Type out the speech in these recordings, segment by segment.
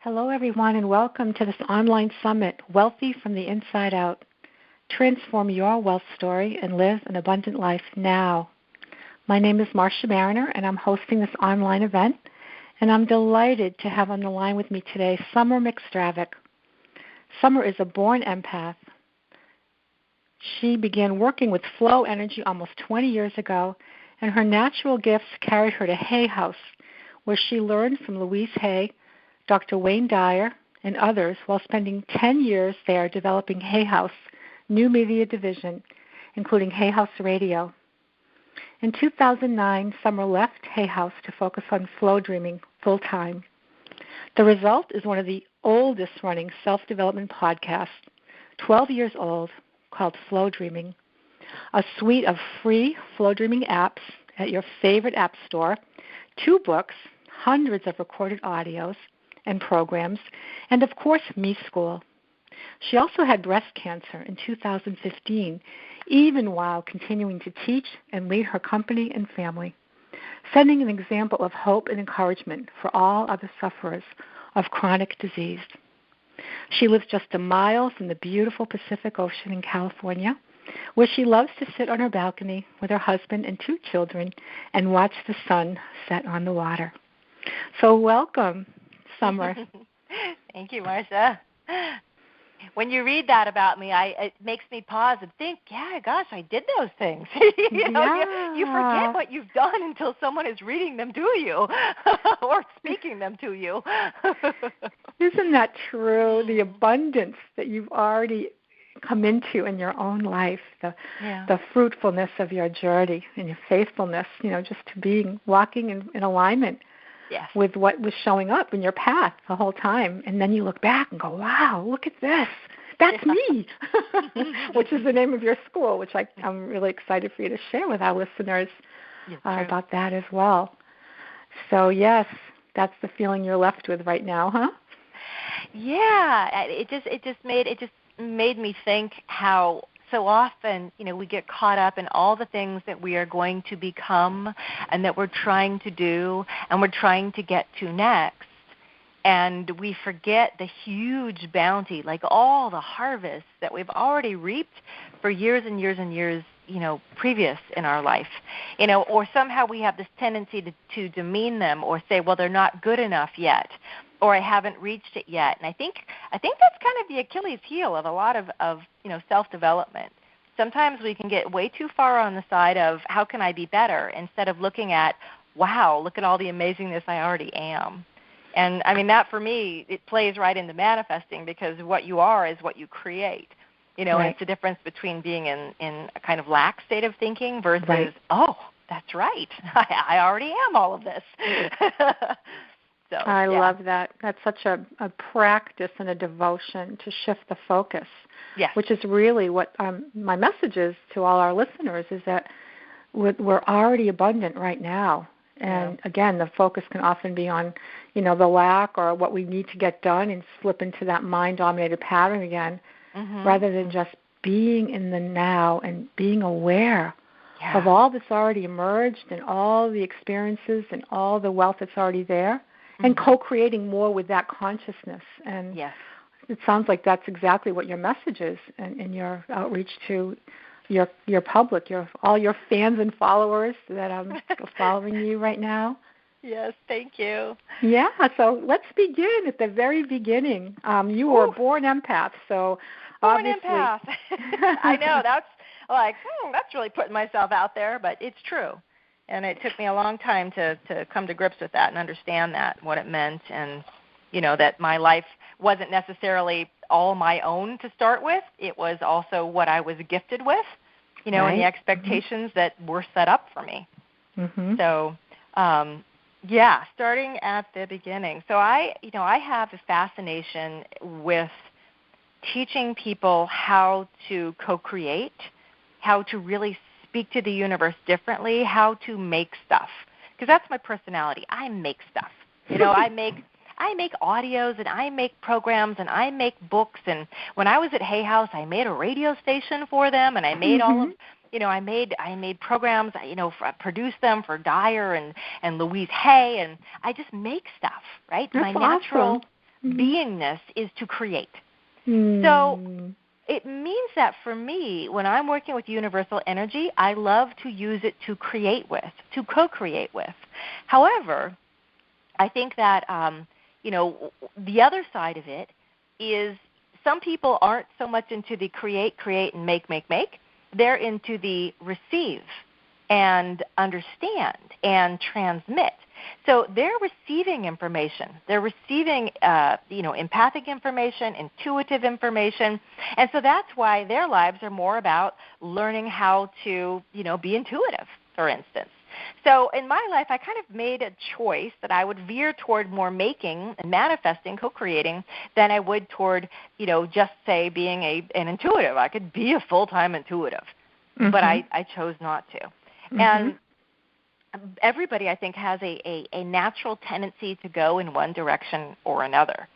Hello, everyone, and welcome to this online summit, Wealthy from the Inside Out. Transform your wealth story and live an abundant life now. My name is Marcia Mariner, and I'm hosting this online event, and I'm delighted to have on the line with me today Summer McStravick. Summer is a born empath. She began working with flow energy almost 20 years ago, and her natural gifts carried her to Hay House, where she learned from Louise Hay, Dr. Wayne Dyer, and others while spending 10 years there developing Hay House, new media division, including Hay House Radio. In 2009, Summer left Hay House to focus on flow dreaming full-time. The result is one of the oldest-running self-development podcasts, 12 years old, called Flow Dreaming, a suite of free flow dreaming apps at your favorite app store, 2 books, hundreds of recorded audios and programs, and of course, Me School. She also had breast cancer in 2015, even while continuing to teach and lead her company and family, setting an example of hope and encouragement for all other sufferers of chronic disease. She lives just a mile from the beautiful Pacific Ocean in California, where she loves to sit on her balcony with her husband and 2 children and watch the sun set on the water. So welcome, Summer. Thank you, Marcia. When you read that about me, it makes me pause and think, yeah, gosh, I did those things. You forget what you've done until someone is reading them to you or speaking them to you. Isn't that true? The abundance that you've already come into in your own life, the fruitfulness of your journey and your faithfulness, just to walking in alignment. Yes. With what was showing up in your path the whole time. And then you look back and go, wow, look at this. That's me, which is the name of your school, which I'm really excited for you to share with our listeners about that as well. So, yes, that's the feeling you're left with right now, huh? Yeah, it just made me think how so often, we get caught up in all the things that we are going to become and that we're trying to do and we're trying to get to next. And we forget the huge bounty, like all the harvests that we've already reaped for years and years and years, previous in our life. Or somehow we have this tendency to demean them or say, well, they're not good enough yet, or I haven't reached it yet. And I think that's kind of the Achilles heel of a lot of self-development. Sometimes we can get way too far on the side of how can I be better instead of looking at, wow, look at all the amazingness I already am. And, that for me, it plays right into manifesting because what you are is what you create. Right. And it's the difference between being in a kind of lax state of thinking versus, oh, that's right, I already am all of this. So, I love that. That's such a practice and a devotion to shift the focus, which is really what my message is to all our listeners is that we're already abundant right now. And, again, the focus can often be on, the lack or what we need to get done and slip into that mind-dominated pattern again rather than just being in the now and being aware of all that's already emerged and all the experiences and all the wealth that's already there. And co-creating more with that consciousness. And it sounds like that's exactly what your message is in your outreach to your public, all your fans and followers that are following you right now. Yes, thank you. Yeah, so let's begin at the very beginning. You were a born empath, so obviously. Born empath. I know, that's like, that's really putting myself out there, but it's true. And it took me a long time to come to grips with that and understand that, what it meant, and, that my life wasn't necessarily all my own to start with. It was also what I was gifted with, and the expectations that were set up for me. So, starting at the beginning. So I have a fascination with teaching people how to co-create, how to really speak to the universe differently, how to make stuff. Because that's my personality. I make stuff. I make audios and I make programs and I make books. And when I was at Hay House, I made a radio station for them, and I made all of, I made programs. Produced them for Dyer and Louise Hay, and I just make stuff. Right, That's awesome. beingness is to create. So it means that for me, when I'm working with universal energy, I love to use it to create with, to co-create with. However, I think that, the other side of it is some people aren't so much into the create, and make. They're into the receive and understand and transmit. So they're receiving information. They're receiving, empathic information, intuitive information. And so that's why their lives are more about learning how to, be intuitive, for instance. So in my life, I kind of made a choice that I would veer toward more making and manifesting, co-creating, than I would toward, just say being an intuitive. I could be a full-time intuitive, but I chose not to. And everybody, I think, has a natural tendency to go in one direction or another.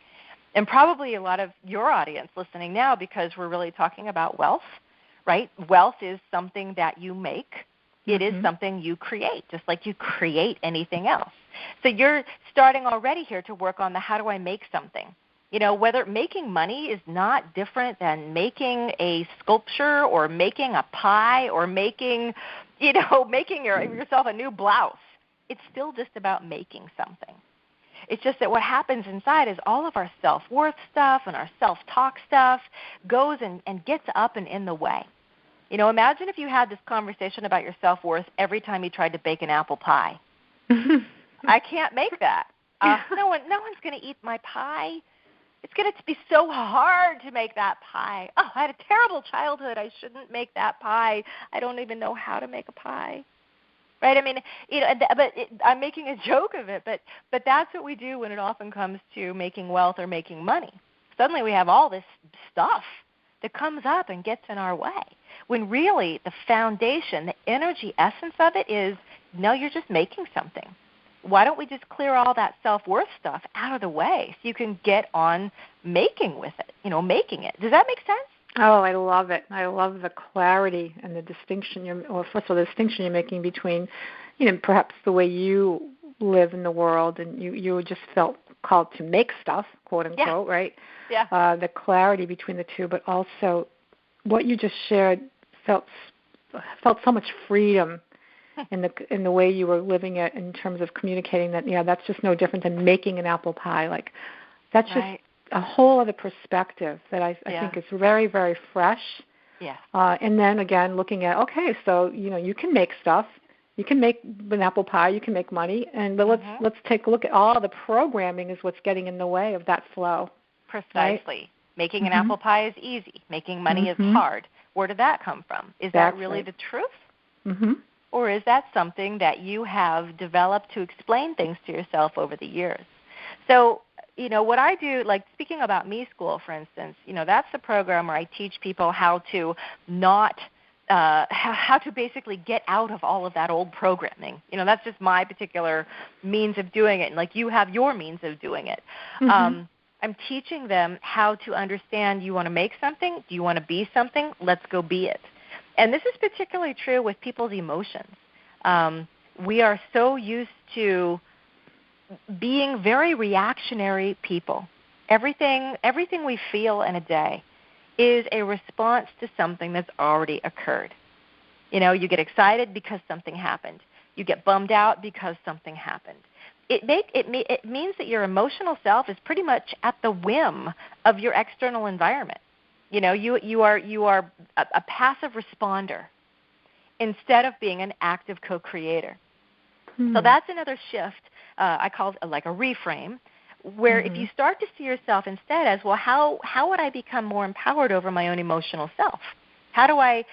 And probably a lot of your audience listening now, because we're really talking about wealth, right? Wealth is something that you make. It is something you create, just like you create anything else. So you're starting already here to work on the how do I make something. Whether making money is not different than making a sculpture or making a pie or making yourself a new blouse. It's still just about making something. It's just that what happens inside is all of our self-worth stuff and our self-talk stuff goes and gets up and in the way. Imagine if you had this conversation about your self-worth every time you tried to bake an apple pie. I can't make that. No one's going to eat my pie. It's going to be so hard to make that pie. Oh, I had a terrible childhood. I shouldn't make that pie. I don't even know how to make a pie. Right? I mean, I'm making a joke of it, but that's what we do when it often comes to making wealth or making money. Suddenly we have all this stuff that comes up and gets in our way, when really the foundation, the energy essence of it is, no, you're just making something. Why don't we just clear all that self-worth stuff out of the way so you can get on making with it, making it. Does that make sense? Oh, I love it. I love the clarity and the distinction first of all, the distinction you're making between, perhaps the way you live in the world and you just felt called to make stuff, quote unquote, right? Yeah. The clarity between the two, but also what you just shared felt so much freedom in the way you were living it in terms of communicating that, that's just no different than making an apple pie. Like, that's just a whole other perspective that I think is very, very fresh. Yeah. And then, again, looking at, okay, so, you can make stuff. You can make an apple pie. You can make money. But let's take a look at all the programming is what's getting in the way of that flow. Precisely. Right? Making an apple pie is easy. Making money is hard. Where did that come from? Is that really the truth? Or is that something that you have developed to explain things to yourself over the years? So, what I do, like speaking about Me School, for instance, that's the program where I teach people how to how to basically get out of all of that old programming. That's just my particular means of doing it, and like you have your means of doing it. I'm teaching them how to understand, you want to make something? Do you want to be something? Let's go be it. And this is particularly true with people's emotions. We are so used to being very reactionary people. Everything we feel in a day is a response to something that's already occurred. You get excited because something happened. You get bummed out because something happened. It means that your emotional self is pretty much at the whim of your external environment. You are a passive responder instead of being an active co-creator. So that's another shift I call it like a reframe, where if you start to see yourself instead as, well, how would I become more empowered over my own emotional self? How do I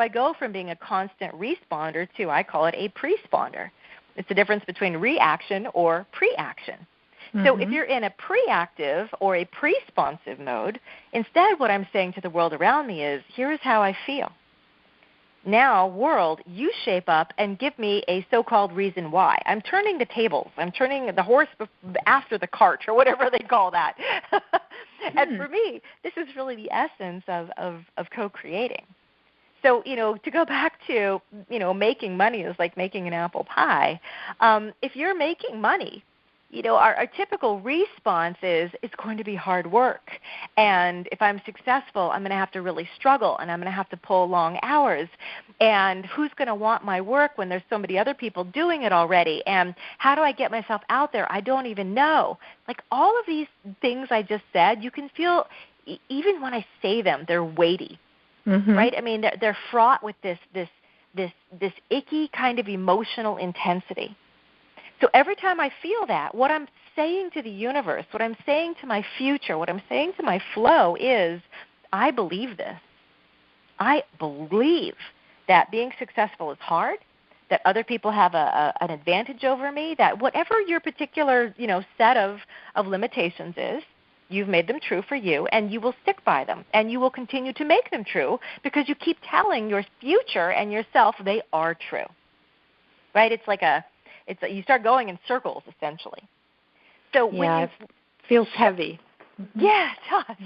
go from being a constant responder to, I call it a pre-sponder? It's the difference between reaction or pre-action. So if you're in a pre-active or a pre-sponsive mode, instead what I'm saying to the world around me is, here is how I feel. Now, world, you shape up and give me a so-called reason why. I'm turning the tables. I'm turning the horse after the cart, or whatever they call that. And for me, this is really the essence of co-creating. So, to go back to, making money is like making an apple pie. If you're making money, our typical response is it's going to be hard work. And if I'm successful, I'm going to have to really struggle, and I'm going to have to pull long hours. And who's going to want my work when there's so many other people doing it already? And how do I get myself out there? I don't even know. Like all of these things I just said, you can feel, even when I say them, they're weighty, right? I mean, they're fraught with this icky kind of emotional intensity. So every time I feel that, what I'm saying to the universe, what I'm saying to my future, what I'm saying to my flow is, I believe this. I believe that being successful is hard, that other people have an advantage over me, that whatever your particular set of limitations is, you've made them true for you, and you will stick by them, and you will continue to make them true because you keep telling your future and yourself they are true, right? You start going in circles, essentially. So when it feels heavy. Yeah, it does.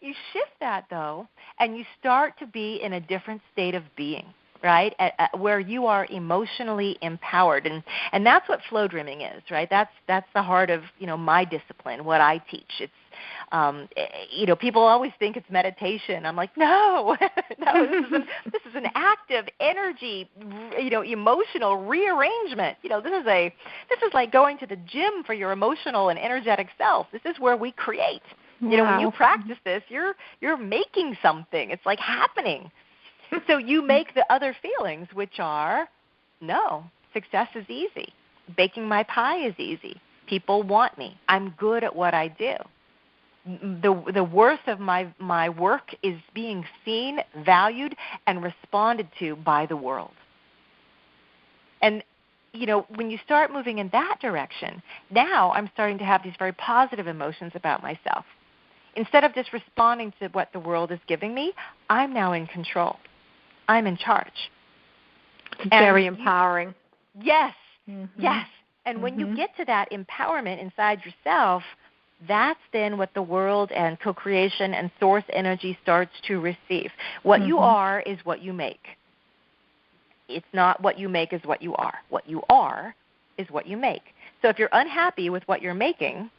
You shift that, though, and you start to be in a different state of being, right, where you are emotionally empowered. And that's what flow dreaming is, right? That's the heart of, my discipline, what I teach. It's, people always think it's meditation. I'm like, no, this is an active energy, emotional rearrangement. This is like going to the gym for your emotional and energetic self. This is where we create. Wow. When you practice this, you're making something. It's like happening. So you make the other feelings, which are, no, success is easy. Baking my pie is easy. People want me. I'm good at what I do. The worth of my work is being seen, valued, and responded to by the world. And, when you start moving in that direction, now I'm starting to have these very positive emotions about myself. Instead of just responding to what the world is giving me, I'm now in control. I'm in charge. It's very empowering. Yes, yes. And when you get to that empowerment inside yourself, that's then what the world and co-creation and source energy starts to receive. What you are is what you make. It's not what you make is what you are. What you are is what you make. So if you're unhappy with what you're making,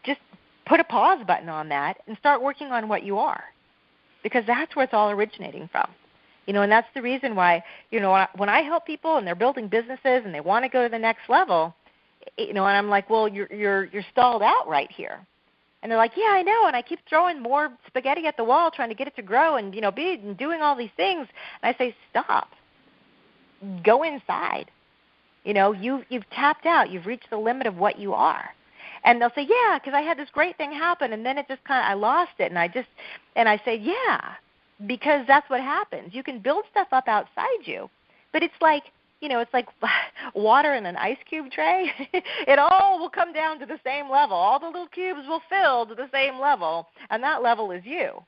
just put a pause button on that and start working on what you are, because that's where it's all originating from. And that's the reason why, when I help people and they're building businesses and they want to go to the next level, and I'm like, well, you're stalled out right here. And they're like, yeah, I know, and I keep throwing more spaghetti at the wall trying to get it to grow and, doing all these things. And I say, stop. Go inside. You've tapped out. You've reached the limit of what you are. And they'll say, yeah, because I had this great thing happen, and then it just I lost it. And I say, yeah, because that's what happens. You can build stuff up outside you, but it's like, it's like water in an ice cube tray. It all will come down to the same level. All the little cubes will fill to the same level, and that level is you.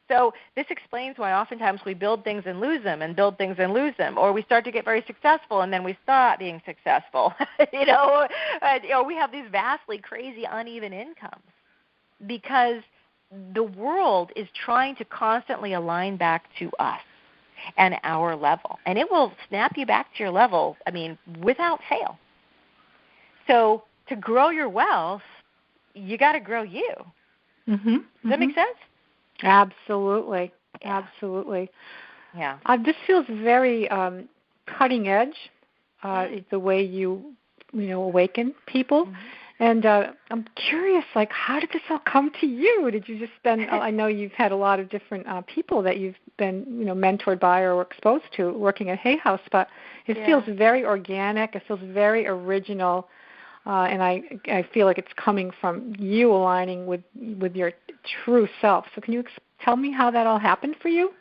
So this explains why oftentimes we build things and lose them and build things and lose them, or we start to get very successful and then we stop being successful. We have these vastly crazy uneven incomes because the world is trying to constantly align back to us and our level, and it will snap you back to your level, without fail. So to grow your wealth, you got to grow you. Does that make sense? Absolutely. Yeah. Absolutely. Yeah. This feels very cutting edge, the way you awaken people. And I'm curious, how did this all come to you? Did you just spend, I know you've had a lot of different people that you've been, mentored by or exposed to working at Hay House, but it feels very organic. It feels very original. And I feel like it's coming from you aligning with your true self. So can you tell me how that all happened for you?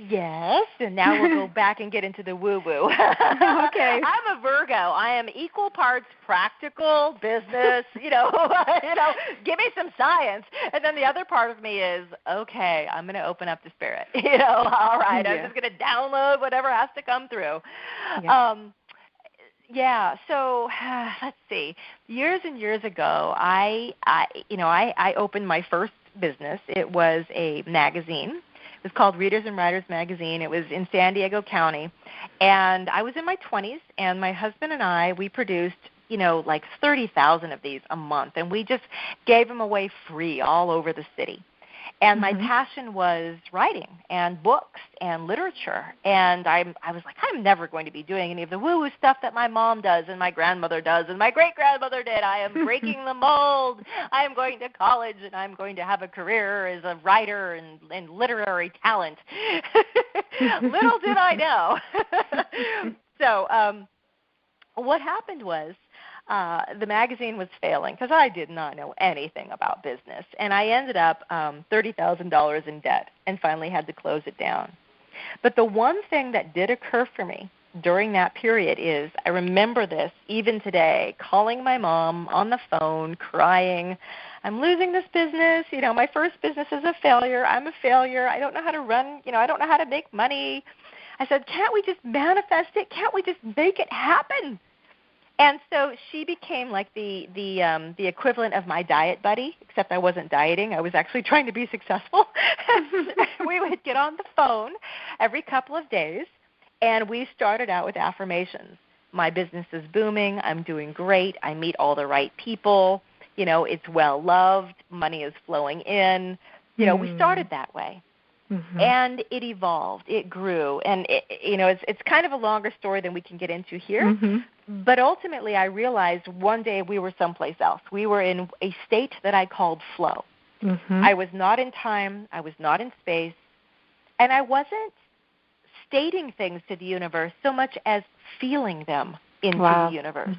Yes, and now we'll go back and get into the woo-woo. Okay. I'm a Virgo. I am equal parts practical, business, give me some science. And then the other part of me is, okay, I'm going to open up to spirit. All right, I'm just going to download whatever has to come through. So let's see. Years and years ago, I opened my first business. It was a magazine. It was called Readers and Writers Magazine. It was in San Diego County. And I was in my 20s, and my husband and I, we produced like 30,000 of these a month, and we just gave them away free all over the city. And my passion was writing and books and literature. And I was like, I'm never going to be doing any of the woo-woo stuff that my mom does and my grandmother does and my great-grandmother did. I am breaking the mold. I am going to college, and I'm going to have a career as a writer and literary talent. Little did I know. So what happened was, the magazine was failing because I did not know anything about business, and I ended up $30,000 in debt and finally had to close it down. But the one thing that did occur for me during that period is, I remember this even today, calling my mom on the phone, crying, I'm losing this business, my first business is a failure, I'm a failure, I don't know how to run, I don't know how to make money. I said, can't we just manifest it? Can't we just make it happen? And so she became like the equivalent of my diet buddy, except I wasn't dieting. I was actually trying to be successful. We would get on the phone every couple of days, and we started out with affirmations. My business is booming. I'm doing great. I meet all the right people. It's well-loved. Money is flowing in. We started that way. And it evolved, it grew, and it's kind of a longer story than we can get into here. But ultimately, I realized one day we were someplace else. We were in a state that I called flow. I was not in time, I was not in space, and I wasn't stating things to the universe so much as feeling them into the universe.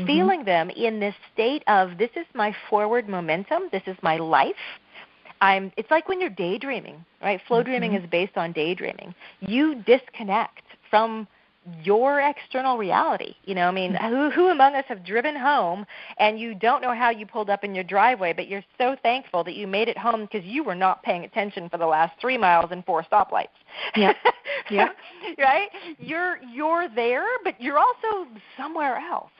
Feeling them in this state of, this is my forward momentum, this is my life. It's like when you're daydreaming, right? Flow dreaming is based on daydreaming. You disconnect from your external reality. Who among us have driven home and you don't know how you pulled up in your driveway, but you're so thankful that you made it home because you were not paying attention for the last 3 miles and 4 stoplights. Yeah. Yeah. Right? You're there, but you're also somewhere else.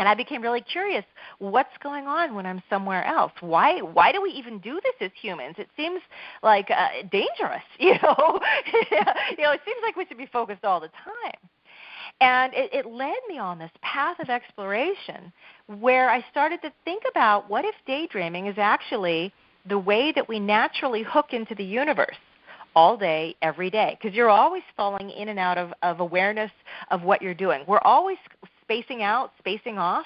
And I became really curious, what's going on when I'm somewhere else? Why do we even do this as humans? It seems like dangerous, It seems like we should be focused all the time. And it led me on this path of exploration where I started to think about, what if daydreaming is actually the way that we naturally hook into the universe all day, every day? Because you're always falling in and out of awareness of what you're doing. We're always spacing out, spacing off.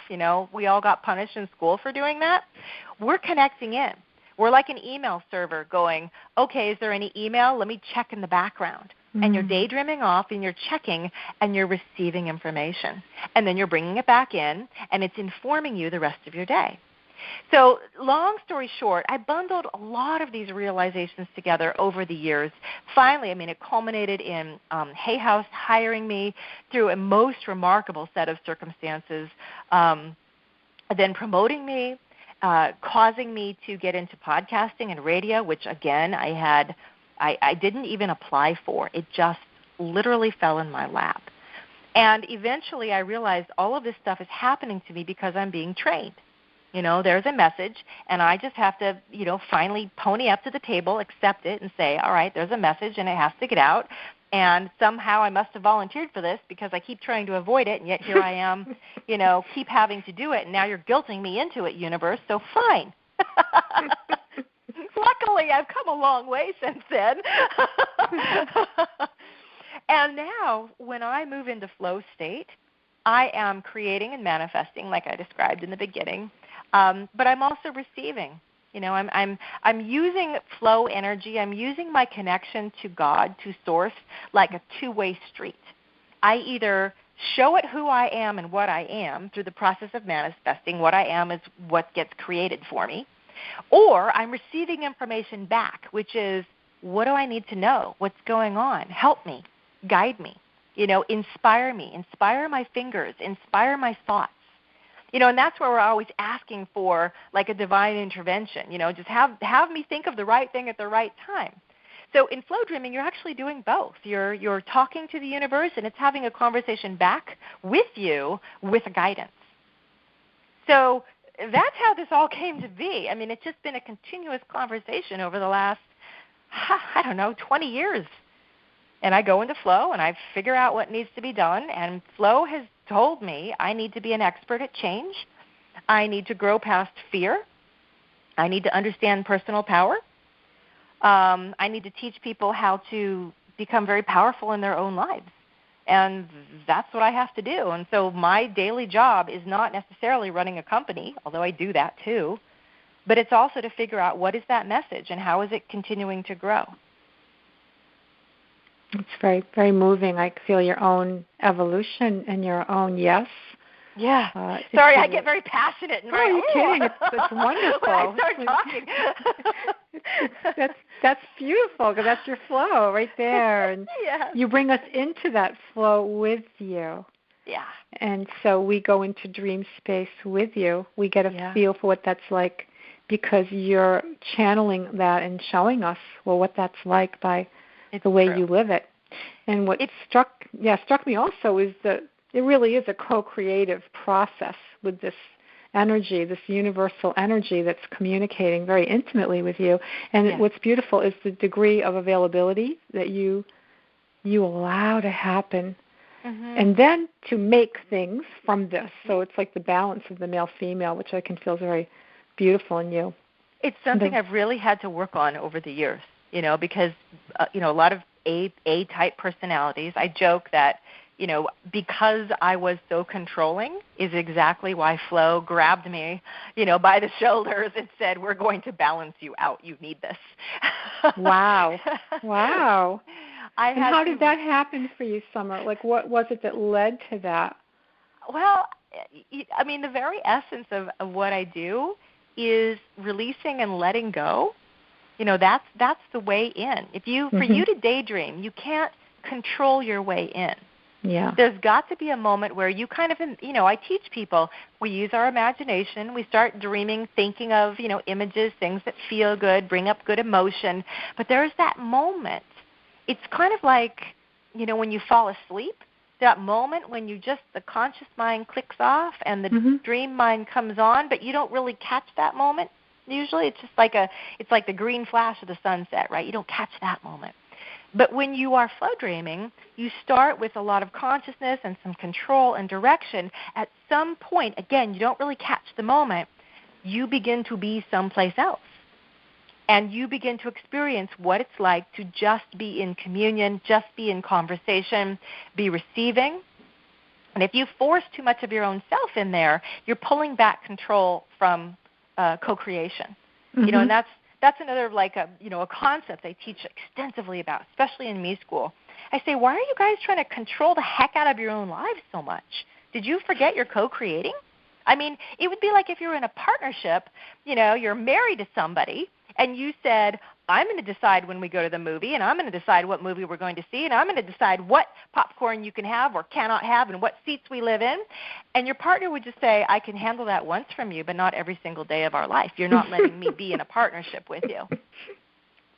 We all got punished in school for doing that. We're connecting in. We're like an email server going, okay, is there any email? Let me check in the background. And you're daydreaming off, and you're checking, and you're receiving information. And then you're bringing it back in, and it's informing you the rest of your day. So long story short, I bundled a lot of these realizations together over the years. Finally, it culminated in Hay House hiring me through a most remarkable set of circumstances, then promoting me, causing me to get into podcasting and radio, which, again, I didn't even apply for. It just literally fell in my lap. And eventually I realized all of this stuff is happening to me because I'm being trained. There's a message, and I just have to, finally pony up to the table, accept it, and say, all right, there's a message, and it has to get out. And somehow I must have volunteered for this because I keep trying to avoid it, and yet here I am, keep having to do it, and now you're guilting me into it, universe, so fine. Luckily, I've come a long way since then. And now, when I move into flow state, I am creating and manifesting, like I described in the beginning, but I'm also receiving. I'm using flow energy. I'm using my connection to God, to Source, like a two-way street. I either show it who I am and what I am through the process of manifesting. What I am is what gets created for me. Or I'm receiving information back, which is, what do I need to know? What's going on? Help me. Guide me. Inspire me. Inspire my fingers. Inspire my thoughts. And that's where we're always asking for, like, a divine intervention. Just have me think of the right thing at the right time. So in flow dreaming, you're actually doing both. You're talking to the universe, and it's having a conversation back with you with guidance. So that's how this all came to be. It's just been a continuous conversation over the last, 20 years. And I go into flow, and I figure out what needs to be done, and flow has told me I need to be an expert at change. I need to grow past fear. I need to understand personal power. I need to teach people how to become very powerful in their own lives. And that's what I have to do. And so my daily job is not necessarily running a company, although I do that too, but it's also to figure out what is that message and how is it continuing to grow. It's very, very moving. I feel your own evolution and your own yes. Yeah. Sorry, I get very passionate. And you're kidding. It's wonderful. When I start talking. That's beautiful because that's your flow right there. And you bring us into that flow with you. Yeah. And so we go into dream space with you. We get a feel for what that's like because you're channeling that and showing us, well, what that's like by the way you live it. And what struck me also is that it really is a co-creative process with this energy, this universal energy that's communicating very intimately with you. And what's beautiful is the degree of availability that you allow to happen. Mm-hmm. And then to make things from this. So it's like the balance of the male-female, which I can feel is very beautiful in you. It's something I've really had to work on over the years, because, a lot of A-type personalities, I joke that, because I was so controlling is exactly why Flo grabbed me, by the shoulders and said, we're going to balance you out. You need this. Wow. And how did that happen for you, Summer? Like, what was it that led to that? Well, the very essence of what I do is releasing and letting go. That's the way in. For you to daydream, you can't control your way in. Yeah. There's got to be a moment where you kind of, I teach people, we use our imagination, we start dreaming, thinking of, images, things that feel good, bring up good emotion. But there's that moment. It's kind of like, when you fall asleep, that moment when the conscious mind clicks off and the dream mind comes on, but you don't really catch that moment. Usually it's just like the green flash of the sunset, right? You don't catch that moment. But when you are flow dreaming, you start with a lot of consciousness and some control and direction. At some point, again, you don't really catch the moment. You begin to be someplace else. And you begin to experience what it's like to just be in communion, just be in conversation, be receiving. And if you force too much of your own self in there, you're pulling back control from co-creation. And that's another a concept I teach extensively about, especially in me school. I say, why are you guys trying to control the heck out of your own lives so much? Did you forget you're co-creating? It would be like if you're in a partnership, you're married to somebody, and you said, I'm going to decide when we go to the movie, and I'm going to decide what movie we're going to see, and I'm going to decide what popcorn you can have or cannot have and what seats we live in. And your partner would just say, I can handle that once from you, but not every single day of our life. You're not letting me be in a partnership with you.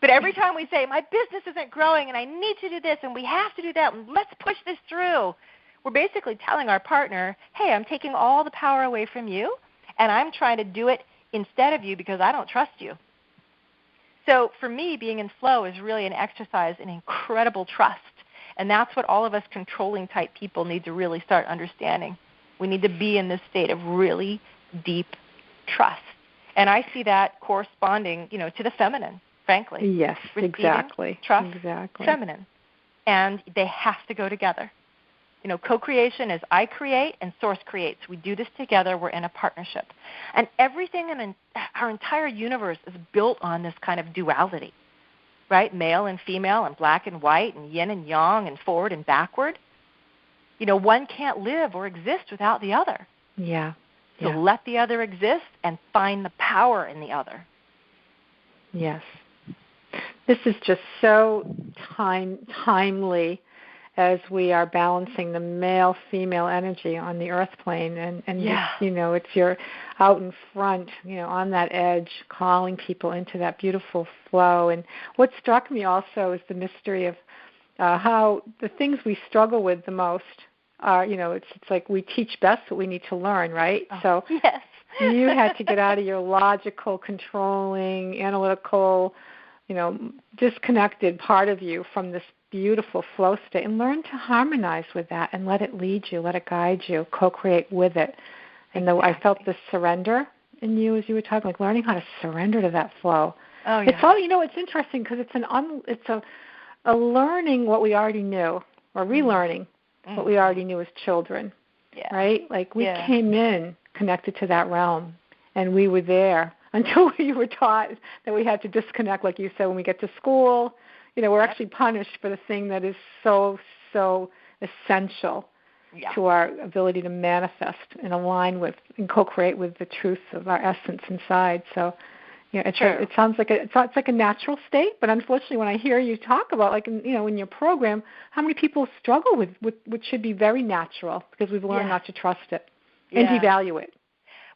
But every time we say, my business isn't growing, and I need to do this, and we have to do that, and let's push this through, we're basically telling our partner, hey, I'm taking all the power away from you, and I'm trying to do it instead of you because I don't trust you. So for me, being in flow is really an exercise in incredible trust. And that's what all of us controlling type people need to really start understanding. We need to be in this state of really deep trust. And I see that corresponding, to the feminine, frankly. Yes, receiving, exactly. Trust, exactly. Feminine. And they have to go together. Co-creation is I create and source creates. We do this together. We're in a partnership. And everything in our entire universe is built on this kind of duality, right? Male and female and black and white and yin and yang and forward and backward. One can't live or exist without the other. Yeah. So let the other exist and find the power in the other. Yes. This is just so timely as we are balancing the male-female energy on the earth plane. And it's you're out in front, on that edge, calling people into that beautiful flow. And what struck me also is the mystery of how the things we struggle with the most are, it's like we teach best what we need to learn, right? Oh, so yes. You had to get out of your logical, controlling, analytical disconnected part of you from this beautiful flow state, and learn to harmonize with that and let it lead you, let it guide you, co-create with it. And I felt this surrender in you as you were talking, like learning how to surrender to that flow. Oh, yeah. It's all, it's interesting because it's a learning what we already knew, or relearning what we already knew as children, right? Like we came in connected to that realm, and we were there until we were taught that we had to disconnect, like you said, when we get to school. We're actually punished for the thing that is so, so essential to our ability to manifest and align with and co-create with the truth of our essence inside. So, it sounds like it's like a natural state, but unfortunately, when I hear you talk about, like, in your program, how many people struggle with what should be very natural because we've learned not to trust it and devalue it.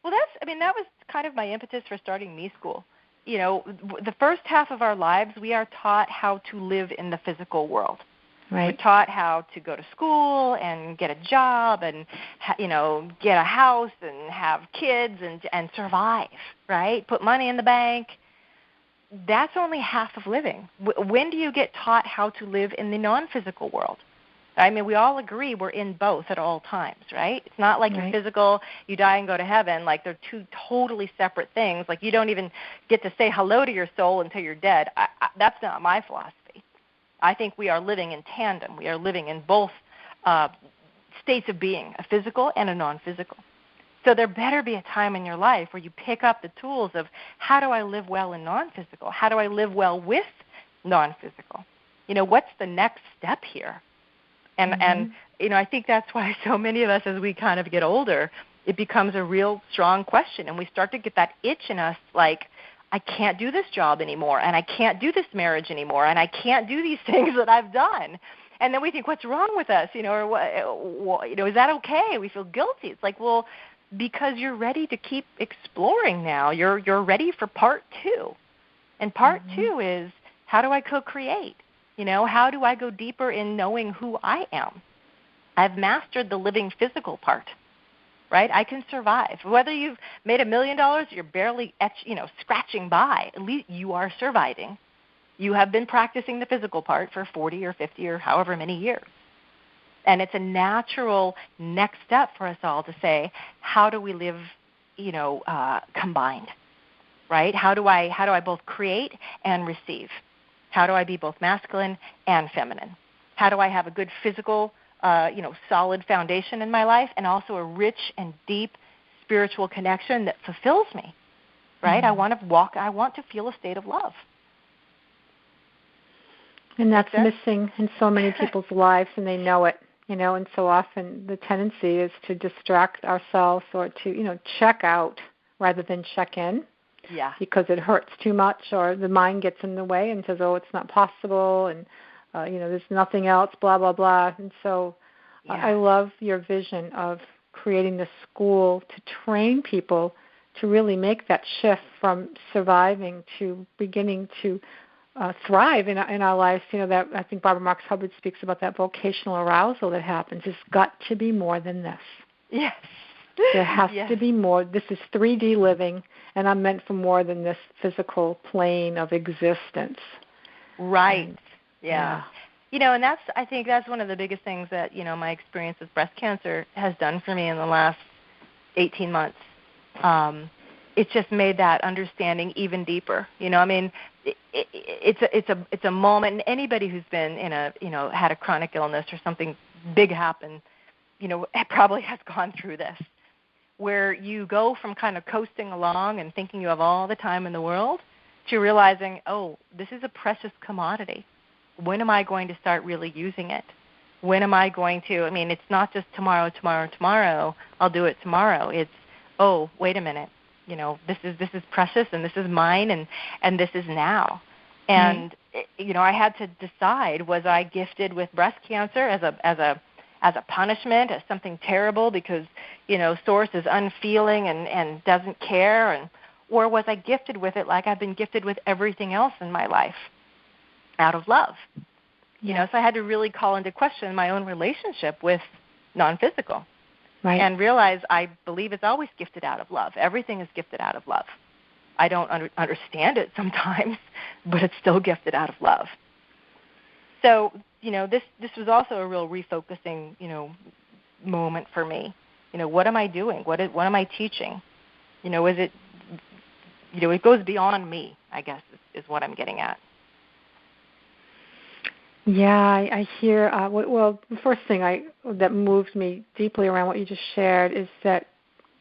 Well, that was kind of my impetus for starting Me School. The first half of our lives, we are taught how to live in the physical world. Right. We're taught how to go to school and get a job and, get a house and have kids and survive, right? Put money in the bank. That's only half of living. When do you get taught how to live in the non-physical world? I mean, we all agree we're in both at all times, right? It's not like you're physical, you die and go to heaven. Like they're two totally separate things. Like you don't even get to say hello to your soul until you're dead. That's not my philosophy. I think we are living in tandem. We are living in both states of being, a physical and a non-physical. So there better be a time in your life where you pick up the tools of how do I live well in non-physical? How do I live well with non-physical? What's the next step here? And I think that's why so many of us, as we kind of get older, it becomes a real strong question, and we start to get that itch in us, like, I can't do this job anymore, and I can't do this marriage anymore, and I can't do these things that I've done. And then we think, what's wrong with us? Or what, is that okay? We feel guilty. It's like, well, because you're ready to keep exploring now. You're ready for part 2. And part 2 is, how do I co-create? How do I go deeper in knowing who I am? I've mastered the living physical part, right? I can survive. Whether you've made $1 million, you're barely scratching by. At least you are surviving. You have been practicing the physical part for 40 or 50 or however many years. And it's a natural next step for us all to say, how do we live, combined, right? How do I both create and receive? How do I be both masculine and feminine? How do I have a good physical, solid foundation in my life, and also a rich and deep spiritual connection that fulfills me, right? I want to feel a state of love. And that's missing in so many people's lives, and they know it, and so often the tendency is to distract ourselves or to, check out rather than check in. Yeah. Because it hurts too much, or the mind gets in the way and says, oh, it's not possible, and, there's nothing else, blah, blah, blah. And so I love your vision of creating the school to train people to really make that shift from surviving to beginning to thrive in our lives. That I think Barbara Marx Hubbard speaks about, that vocational arousal that happens. It's got to be more than this. Yes. There has to be more. This is 3D living, and I'm meant for more than this physical plane of existence. Right. Yeah. And I think that's one of the biggest things that, my experience with breast cancer has done for me in the last 18 months. It's just made that understanding even deeper. It's a moment, and anybody who's been in had a chronic illness or something big happen, probably has gone through this, where you go from kind of coasting along and thinking you have all the time in the world to realizing, oh, this is a precious commodity. When am I going to start really using it? When am I going to, it's not just tomorrow, I'll do it tomorrow. It's, oh, wait a minute, this is precious, and this is mine, and this is now. And, I had to decide, was I gifted with breast cancer as a punishment, as something terrible because, Source is unfeeling and doesn't care, or was I gifted with it like I've been gifted with everything else in my life out of love? So I had to really call into question my own relationship with non-physical, and realize I believe it's always gifted out of love. Everything is gifted out of love. I don't understand it sometimes, but it's still gifted out of love. So, this was also a real refocusing, moment for me. What am I doing? What am I teaching? Is it, it goes beyond me, I guess, is what I'm getting at. Yeah, I hear, well, the first thing that moved me deeply around what you just shared is that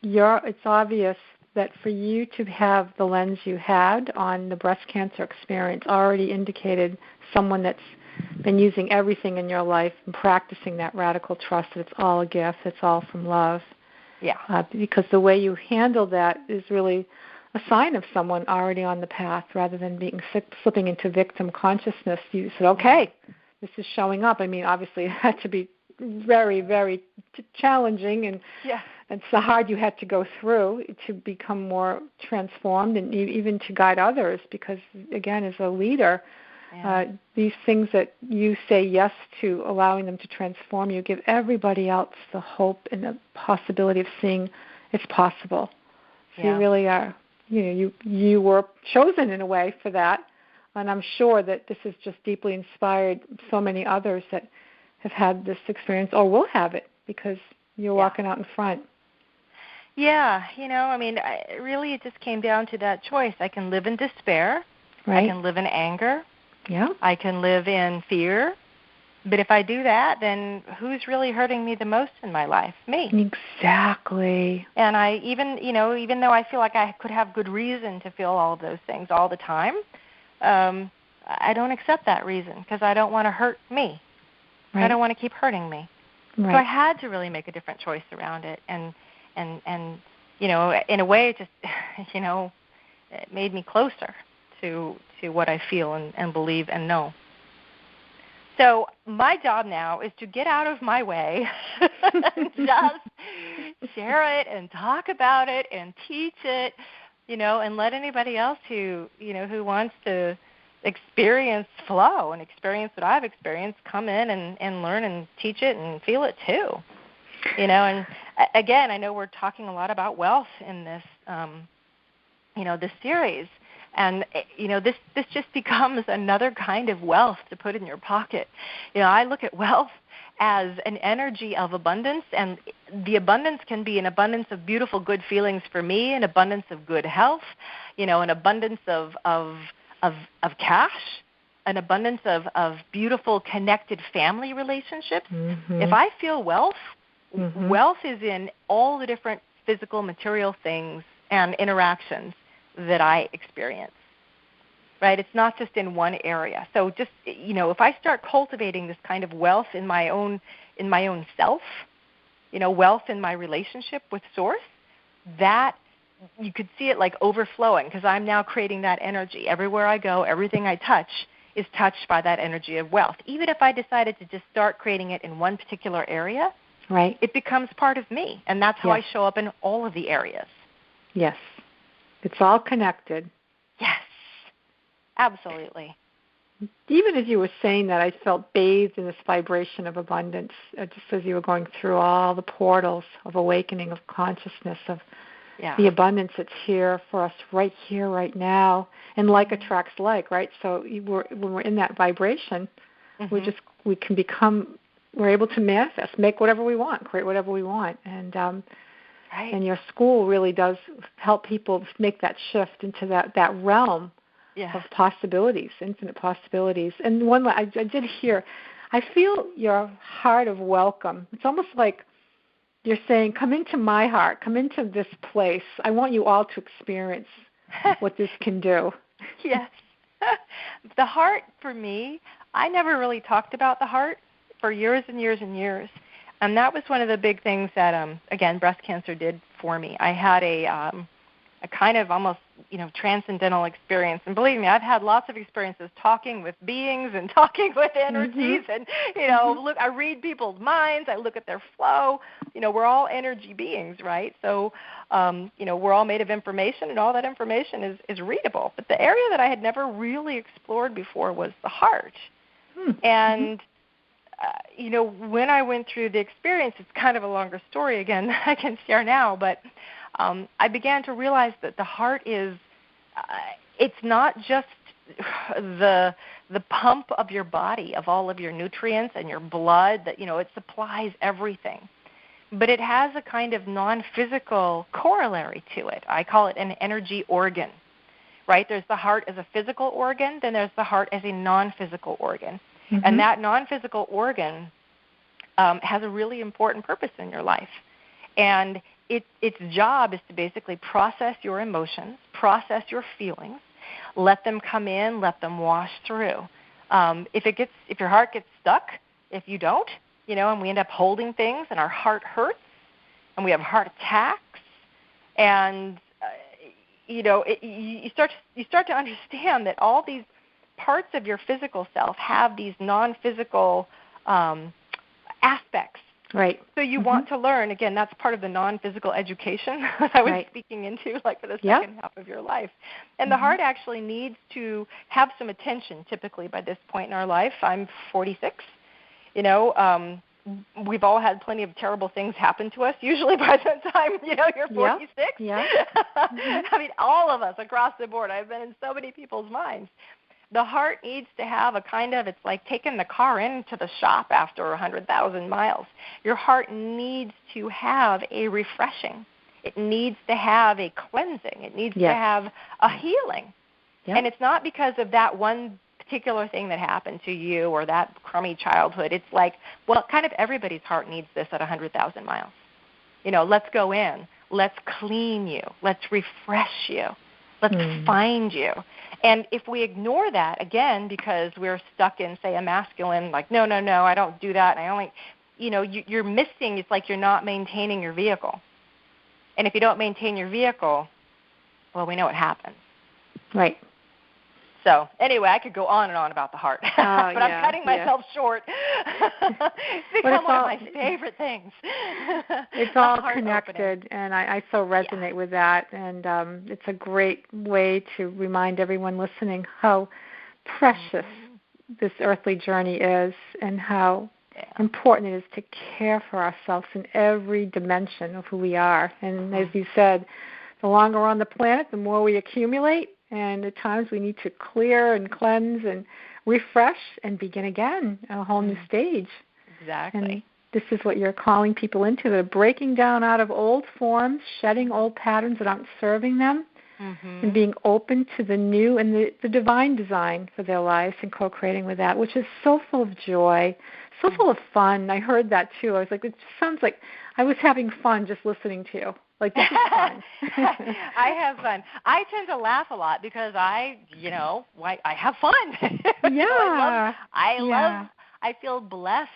it's obvious that for you to have the lens you had on the breast cancer experience already indicated someone that's been using everything in your life and practicing that radical trust that it's all a gift, it's all from love. Yeah. Because the way you handle that is really a sign of someone already on the path rather than slipping into victim consciousness. You said, okay, this is showing up. I mean, obviously it had to be very, very challenging and so hard you had to go through to become more transformed and even to guide others because, again, as a leader, these things that you say yes to, allowing them to transform you, give everybody else the hope and the possibility of seeing it's possible. So you really are, you were chosen in a way for that. And I'm sure that this has just deeply inspired so many others that have had this experience or will have it because you're walking out in front. Yeah, really it just came down to that choice. I can live in despair. Right. I can live in anger. Yeah. I can live in fear. But if I do that, then who's really hurting me the most in my life? Me. Exactly. And I even though I feel like I could have good reason to feel all of those things all the time, I don't accept that reason because I don't want to hurt me. Right. I don't want to keep hurting me. Right. So I had to really make a different choice around it. And in a way, it just, it made me closer to what I feel and believe and know. So my job now is to get out of my way and just share it and talk about it and teach it, and let anybody else who wants to experience flow and experience what I've experienced come in and learn and teach it and feel it too. And again, I know we're talking a lot about wealth in this, this series. And, this just becomes another kind of wealth to put in your pocket. I look at wealth as an energy of abundance, and the abundance can be an abundance of beautiful, good feelings for me, an abundance of good health, an abundance of cash, an abundance of beautiful, connected family relationships. Mm-hmm. If I feel wealth, mm-hmm. wealth is in all the different physical, material things and interactions that I experience, right? It's not just in one area. So just, if I start cultivating this kind of wealth in my own self, wealth in my relationship with Source, that you could see it like overflowing because I'm now creating that energy. Everywhere I go, everything I touch is touched by that energy of wealth. Even if I decided to just start creating it in one particular area, right, it becomes part of me, and that's how I show up in all of the areas. Yes. It's all connected. Yes, absolutely. Even as you were saying that, I felt bathed in this vibration of abundance, just as you were going through all the portals of awakening of consciousness, of the abundance that's here for us right here, right now. And like attracts like, right? So when we're in that vibration, mm-hmm. we're able to manifest, make whatever we want, create whatever we want. And right. And your school really does help people make that shift into that realm of possibilities, infinite possibilities. And one I did hear, I feel your heart of welcome. It's almost like you're saying, come into my heart, come into this place. I want you all to experience what this can do. Yes. The heart, for me, I never really talked about the heart for years and years and years. And that was one of the big things that, again, breast cancer did for me. I had a kind of almost, transcendental experience. And believe me, I've had lots of experiences talking with beings and talking with energies. Mm-hmm. And, look, I read people's minds. I look at their flow. We're all energy beings, right? So, we're all made of information, and all that information is readable. But the area that I had never really explored before was the heart. Mm-hmm. And when I went through the experience, it's kind of a longer story again I can share now, but I began to realize that the heart is, it's not just the pump of your body, of all of your nutrients and your blood, that, it supplies everything. But it has a kind of non-physical corollary to it. I call it an energy organ, right? There's the heart as a physical organ, then there's the heart as a non-physical organ. Mm-hmm. And that non-physical organ has a really important purpose in your life. And its job is to basically process your emotions, process your feelings, let them come in, let them wash through. If your heart gets stuck, if you don't, and we end up holding things and our heart hurts and we have heart attacks, and you start to understand that all these parts of your physical self have these non-physical aspects. Right. So you want to learn, again, that's part of the non-physical education that I was speaking into, like for the second half of your life. And the heart actually needs to have some attention typically by this point in our life. I'm 46. We've all had plenty of terrible things happen to us, usually by the time, you're 46. Yeah. I mean, all of us across the board. I've been in so many people's minds. The heart needs to have it's like taking the car into the shop after 100,000 miles. Your heart needs to have a refreshing. It needs to have a cleansing. It needs to have a healing. Yep. And it's not because of that one particular thing that happened to you or that crummy childhood. It's like, kind of everybody's heart needs this at 100,000 miles. Let's go in. Let's clean you. Let's refresh you. Let's find you. And if we ignore that, again, because we're stuck in, say, a masculine, like, no, I don't do that, and I only, you're missing, it's like you're not maintaining your vehicle. And if you don't maintain your vehicle, we know what happens. Right. So anyway, I could go on and on about the heart, but I'm cutting myself short. It's become one of my favorite things. It's all connected, and I so resonate with that. And it's a great way to remind everyone listening how precious this earthly journey is and how important it is to care for ourselves in every dimension of who we are. And as you said, the longer we're on the planet, the more we accumulate. And at times we need to clear and cleanse and refresh and begin again, a whole new stage. Exactly. And this is what you're calling people into, the breaking down out of old forms, shedding old patterns that aren't serving them, and being open to the new and the divine design for their lives and co-creating with that, which is so full of joy, so full of fun. I heard that too. I was like, it sounds like I was having fun just listening to you. Like, this is fun. I have fun. I tend to laugh a lot because I have fun. Yeah. I feel blessed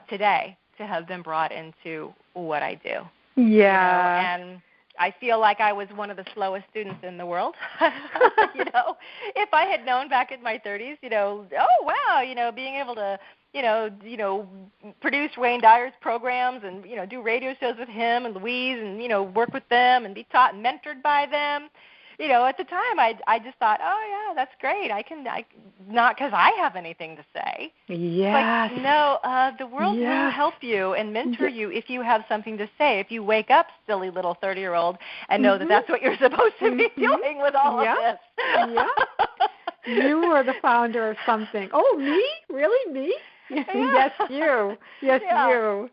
today to have been brought into what I do. Yeah. And I feel like I was one of the slowest students in the world. If I had known back in my 30s, being able to produce Wayne Dyer's programs and, do radio shows with him and Louise and, work with them and be taught and mentored by them. At the time I just thought, that's great. Not because I have anything to say. Yes. Like, no, the world will help you and mentor you if you have something to say. If you wake up, silly little 30-year-old, and know that that's what you're supposed to be doing with all of this. Yeah. You were the founder of something. Oh, me? Really, me? Yes, you. Yes, you.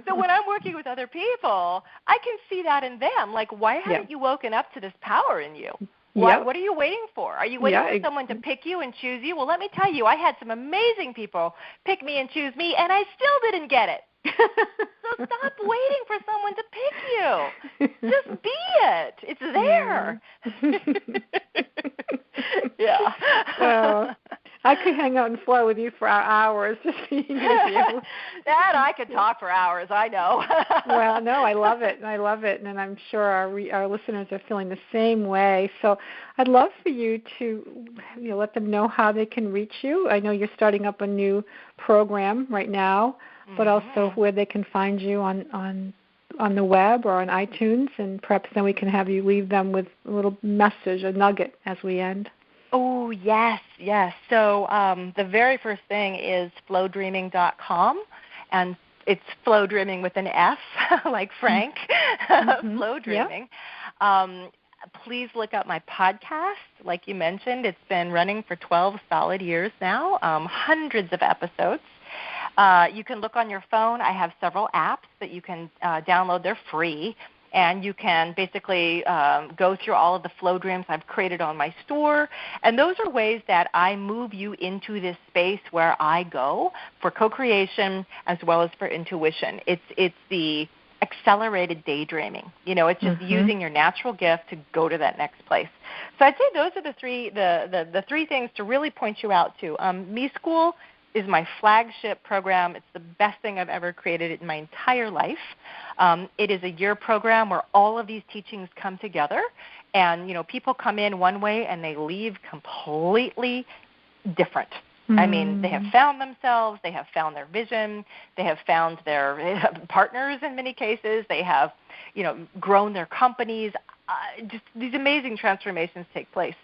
So when I'm working with other people, I can see that in them. Like, why haven't you woken up to this power in you? What are you waiting for? Are you waiting for someone to pick you and choose you? Well, let me tell you, I had some amazing people pick me and choose me, and I still didn't get it. So stop waiting for someone to pick you. Just be it. It's there. Yeah. Well, I could hang out and flow with you for hours just being with you. That I could talk for hours, I know. Well, no, I love it. And I'm sure our listeners are feeling the same way. So I'd love for you to let them know how they can reach you. I know you're starting up a new program right now, but also where they can find you on the web or on iTunes, and perhaps then we can have you leave them with a little message, a nugget as we end. Oh, yes. So the very first thing is flowdreaming.com, and it's Flow Dreaming with an F, like Frank, Flow Dreaming. please look up my podcast. Like you mentioned, it's been running for 12 solid years now, hundreds of episodes. You can look on your phone. I have several apps that you can download. They're free. And you can basically go through all of the flow dreams I've created on my store. And those are ways that I move you into this space where I go for co-creation as well as for intuition. It's the accelerated daydreaming. It's just using your natural gift to go to that next place. So I'd say those are the three things to really point you out to. Me School is my flagship program. It's the best thing I've ever created in my entire life. It is a year program where all of these teachings come together, and people come in one way and they leave completely different. I mean, they have found themselves, they have found their vision, they have found their partners in many cases, they have grown their companies. Just these amazing transformations take place.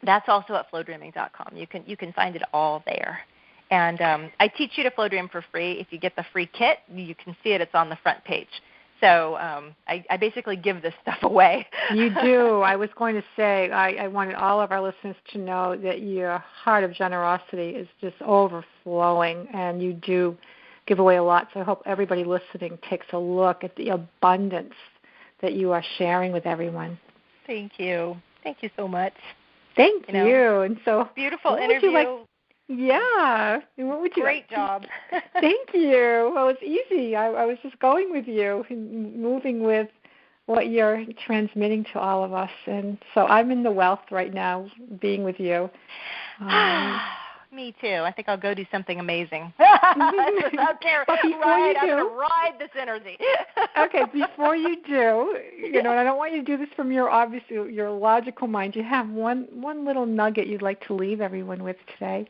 That's also at flowdreaming.com. You can find it all there. And I teach you to flow dream for free. If you get the free kit, you can see it. It's on the front page. So I basically give this stuff away. You do. I was going to say I wanted all of our listeners to know that your heart of generosity is just overflowing, and you do give away a lot. So I hope everybody listening takes a look at the abundance that you are sharing with everyone. Thank you. Thank you so much. Thank you. And so beautiful interview. Yeah. And what would you Great job. Thank you. Well, it's easy. I was just going with you and moving with what you're transmitting to all of us. And so I'm in the wealth right now being with you. Me too. I think I'll go do something amazing. Out there, but before you do, I'm going to ride this energy. Okay, before you do, and I don't want you to do this from your logical mind. You have one little nugget you'd like to leave everyone with today.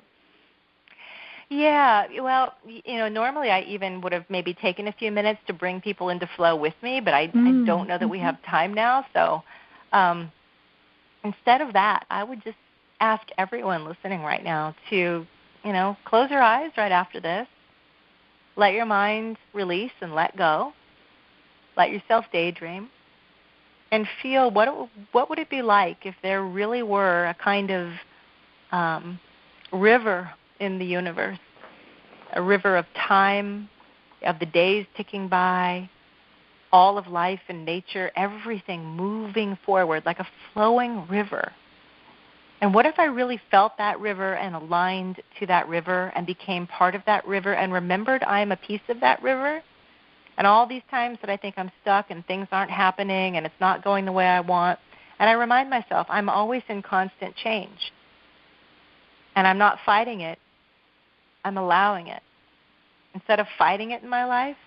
Yeah, well, normally I even would have maybe taken a few minutes to bring people into flow with me, but I don't know that we have time now. So instead of that, I would just ask everyone listening right now to, close your eyes right after this. Let your mind release and let go. Let yourself daydream. And feel what would it be like if there really were a kind of river in the universe, a river of time, of the days ticking by, all of life and nature, everything moving forward like a flowing river. And what if I really felt that river and aligned to that river and became part of that river and remembered I am a piece of that river? And all these times that I think I'm stuck and things aren't happening and it's not going the way I want, and I remind myself I'm always in constant change. And I'm not fighting it. I'm allowing it. Instead of fighting it in my life,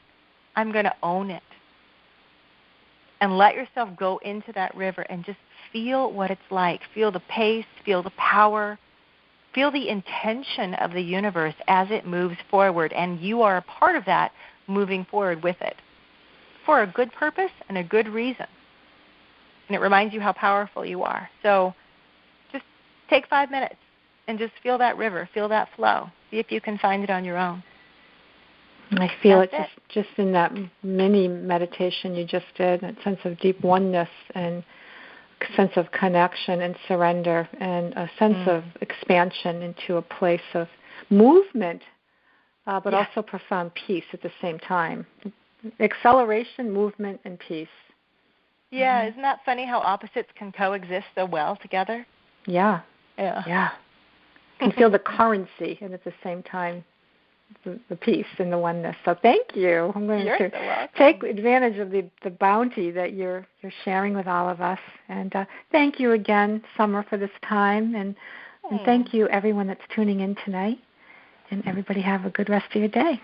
I'm going to own it. And let yourself go into that river and just feel what it's like. Feel the pace, feel the power, feel the intention of the universe as it moves forward. And you are a part of that moving forward with it for a good purpose and a good reason. And it reminds you how powerful you are. So just take 5 minutes and just feel that river, feel that flow. See if you can find it on your own. I feel it just in that mini meditation you just did, that sense of deep oneness and sense of connection and surrender and a sense of expansion into a place of movement, but also profound peace at the same time. Acceleration, movement, and peace. Yeah, isn't that funny how opposites can coexist so well together? Yeah. You can feel the currency and at the same time the peace and the oneness. So thank you. I'm going to take advantage of the bounty that you're sharing with all of us. And thank you again, Summer, for this time. And thank you, everyone that's tuning in tonight. And everybody have a good rest of your day.